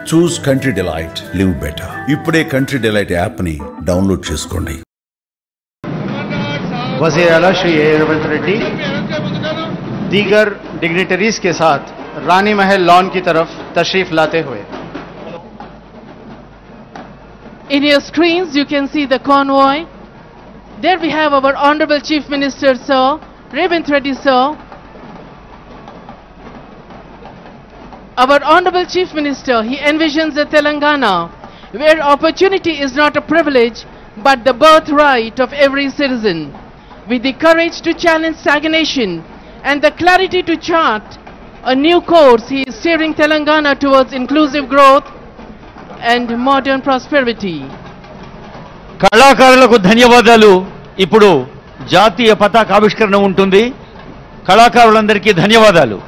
చూస్ country delight, live better. ఇప్పుడే country delight app ని download చేసుకోండి. वज़ीर आला श्री रेवंत रेड्डी दीगर डिग्निटरीज के साथ रानी महल लॉन की तरफ तशरीफ लाते हुए. In your screens you can see the convoy. There we have our Honorable Chief Minister Sir Revanth Reddy Sir. Our Honorable Chief Minister, he envisions a Telangana where opportunity is not a privilege but the birthright of every citizen. With the courage to challenge stagnation and the clarity to chart a new course, he is steering Telangana towards inclusive growth and modern prosperity. కళాకారులకు ధన్యవాదాలు. ఇప్పుడు జాతీయ పతాక ఆవిష్కరణ ఉంటుంది. కళాకారులందరికీ ధన్యవాదాలు.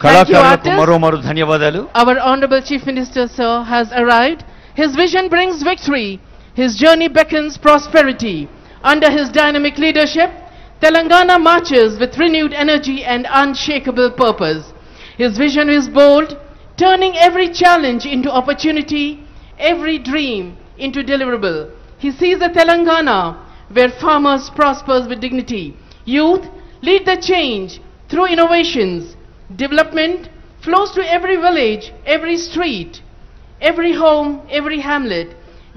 కళాకారులకు మరోమారు ధన్యవాదాలు. Our Honorable Chief Minister Sir has arrived. His vision brings victory. His journey beckons prosperity. Under his dynamic leadership, Telangana marches with renewed energy and unshakable purpose. His vision is bold, turning every challenge into opportunity, every dream into deliverable. He sees a Telangana where farmers prosper with dignity. Youth lead the change through innovations. Development flows to every village, every street, every home, every hamlet.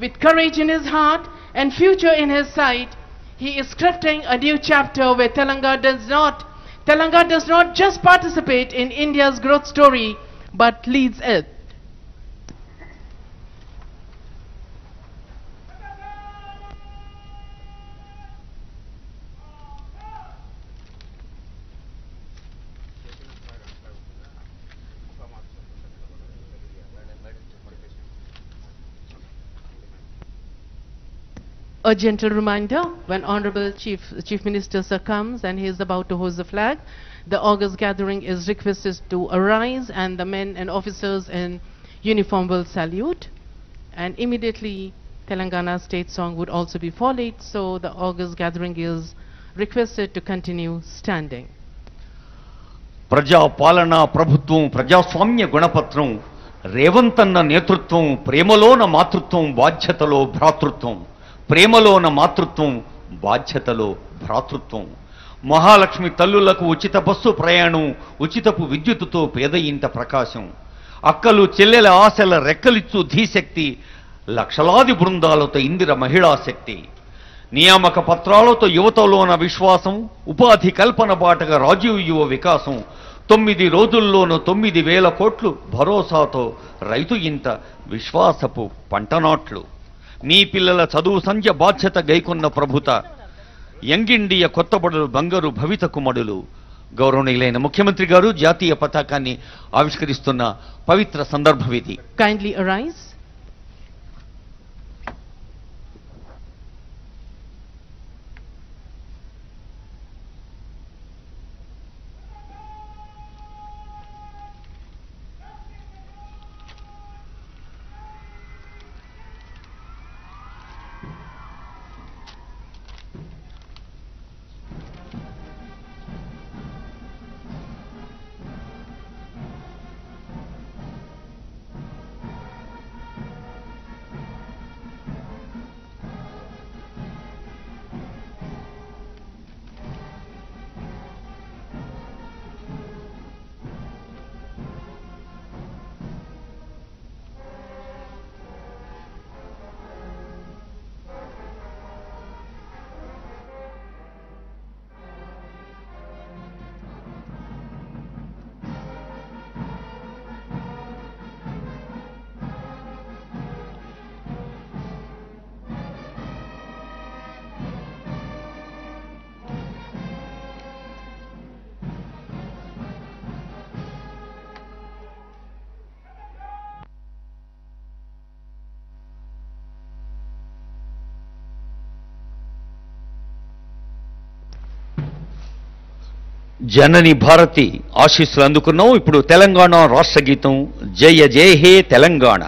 With courage in his heart and future in his sight, he is scripting a new chapter where Telangana does not just participate in India's growth story, but leads it. A gentle reminder, when Honorable Chief Minister Sir comes and he is about to hoist the flag, the august gathering is requested to arise and the men and officers in uniform will salute. And immediately Telangana state song would also be followed, so the august gathering is requested to continue standing. ప్రజా పాలన ప్రభుత్వం ప్రజాస్వామ్య గుణపత్రం రేవంతన్న నేతృత్వం ప్రేమలోన మాతృత్వం బాధ్యతలో భ్రాతృత్వం ప్రేమలోన మాతృత్వం బాధ్యతలో భ్రాతృత్వం మహాలక్ష్మి తల్లులకు ఉచిత బస్సు ప్రయాణం ఉచితపు విద్యుత్తుతో పేద ఇంట ప్రకాశం అక్కలు చెల్లెల ఆశల రెక్కలిచ్చు ధీశక్తి లక్షలాది బృందాలతో ఇందిర మహిళా శక్తి నియామక పత్రాలతో యువతలోన విశ్వాసం ఉపాధి కల్పన బాటగా రాజీవ్ యువ వికాసం 9 రోజుల్లోనూ 9,000 కోట్లు భరోసాతో రైతు ఇంట విశ్వాసపు పంటనాట్లు నీ పిల్లల చదువు సంధ్య బాధ్యత గైకొన్న ప్రభుత యంగ్ ఇండియా కొత్తబడులు బంగారు భవితకు మడులు. గౌరవనీయులైన ముఖ్యమంత్రి గారు జాతీయ పతాకాన్ని ఆవిష్కరిస్తున్న పవిత్ర సందర్భం ఇది. Kindly arise. జనని భారతి ఆశీస్సులు అందుకున్నాం. ఇప్పుడు తెలంగాణ రాష్ట్ర గీతం జయ జయ హే తెలంగాణ.